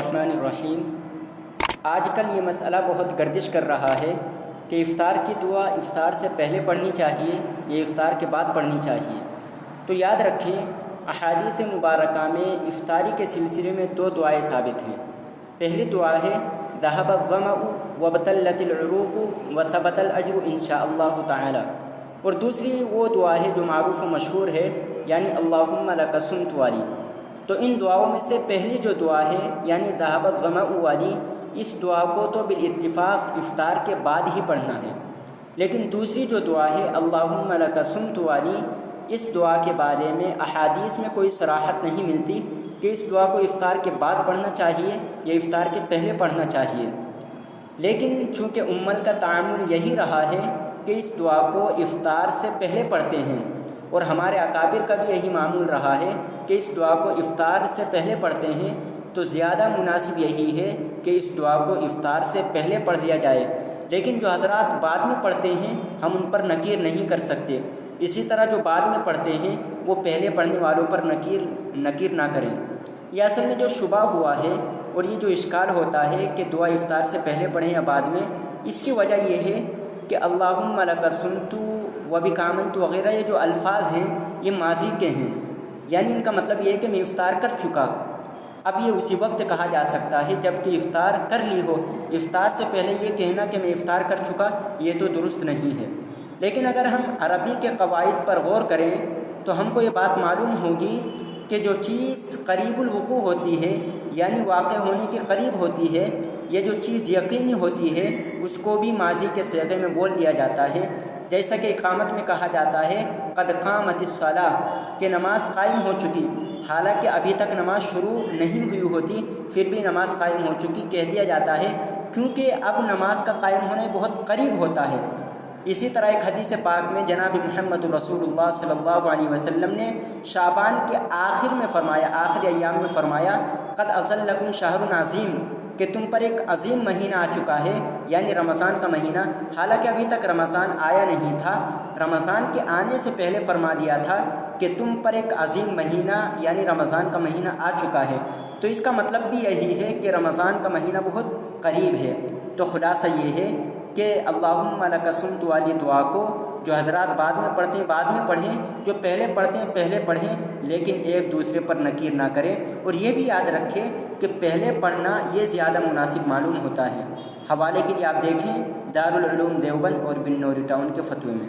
الرحمن الرحیم۔ آج کل یہ مسئلہ بہت گردش کر رہا ہے کہ افطار کی دعا افطار سے پہلے پڑھنی چاہیے یا افطار کے بعد پڑھنی چاہیے۔ تو یاد رکھیں، احادیث مبارکہ میں افطاری کے سلسلے میں دو دعائیں ثابت ہیں۔ پہلی دعا ہے ذهب الظمأ وابتلت العروق وثبت الاجر انشاء اللہ تعالی، اور دوسری وہ دعا ہے جو معروف و مشہور ہے، یعنی اللہم لک صمت والی۔ تو ان دعاؤں میں سے پہلی جو دعا ہے یعنی ذهب الظمأ والی، اس دعا کو تو بالاتفاق افطار کے بعد ہی پڑھنا ہے، لیکن دوسری جو دعا ہے اللہم لک صمت والی، اس دعا کے بارے میں احادیث میں کوئی صراحت نہیں ملتی کہ اس دعا کو افطار کے بعد پڑھنا چاہیے یا افطار کے پہلے پڑھنا چاہیے۔ لیکن چونکہ امت کا تعامل یہی رہا ہے کہ اس دعا کو افطار سے پہلے پڑھتے ہیں، اور ہمارے اکابر کا بھی یہی معمول رہا ہے کہ اس دعا کو افطار سے پہلے پڑھتے ہیں، تو زیادہ مناسب یہی ہے کہ اس دعا کو افطار سے پہلے پڑھ لیا جائے۔ لیکن جو حضرات بعد میں پڑھتے ہیں ہم ان پر نکیر نہیں کر سکتے، اسی طرح جو بعد میں پڑھتے ہیں وہ پہلے پڑھنے والوں پر نکیر نہ کریں۔ یہ اصل میں جو شبہ ہوا ہے اور یہ جو اشکال ہوتا ہے کہ دعا افطار سے پہلے پڑھیں یا بعد میں، اس کی وجہ یہ ہے کہ اللہم لک صمت وبک آمنت وغیرہ یہ جو الفاظ ہیں یہ ماضی کے ہیں، یعنی ان کا مطلب یہ ہے کہ میں افطار کر چکا۔ اب یہ اسی وقت کہا جا سکتا ہے جب کہ افطار کر لی ہو۔ افطار سے پہلے یہ کہنا کہ میں افطار کر چکا یہ تو درست نہیں ہے۔ لیکن اگر ہم عربی کے قواعد پر غور کریں تو ہم کو یہ بات معلوم ہوگی کہ جو چیز قریب الوقوع ہوتی ہے یعنی واقع ہونے کے قریب ہوتی ہے، یہ جو چیز یقینی ہوتی ہے اس کو بھی ماضی کے صیغے میں بول دیا جاتا ہے۔ جیسا کہ اقامت میں کہا جاتا ہے قد قامت الصلاۃ، کہ نماز قائم ہو چکی، حالانکہ ابھی تک نماز شروع نہیں ہوئی ہوتی پھر بھی نماز قائم ہو چکی کہہ دیا جاتا ہے، کیونکہ اب نماز کا قائم ہونا بہت قریب ہوتا ہے۔ اسی طرح ایک حدیث پاک میں جناب محمد رسول اللہ صلی اللہ علیہ وسلم نے شعبان کے آخر میں فرمایا، آخری ایام میں فرمایا قد اضل لکم شہر عظیم، کہ تم پر ایک عظیم مہینہ آ چکا ہے، یعنی رمضان کا مہینہ، حالانکہ ابھی تک رمضان آیا نہیں تھا۔ رمضان کے آنے سے پہلے فرما دیا تھا کہ تم پر ایک عظیم مہینہ یعنی رمضان کا مہینہ آ چکا ہے۔ تو اس کا مطلب بھی یہی ہے کہ رمضان کا مہینہ بہت قریب ہے۔ تو خلاصہ یہ ہے کہ اللہم لک صمت والی دعا کو جو حضرات بعد میں پڑھتے ہیں بعد میں پڑھیں، جو پہلے پڑھتے ہیں پہلے پڑھیں، لیکن ایک دوسرے پر نکیر نہ کریں۔ اور یہ بھی یاد رکھیں کہ پہلے پڑھنا یہ زیادہ مناسب معلوم ہوتا ہے۔ حوالے کے لیے آپ دیکھیں دارالعلوم دیوبند اور بن نوری ٹاؤن کے فتوے میں۔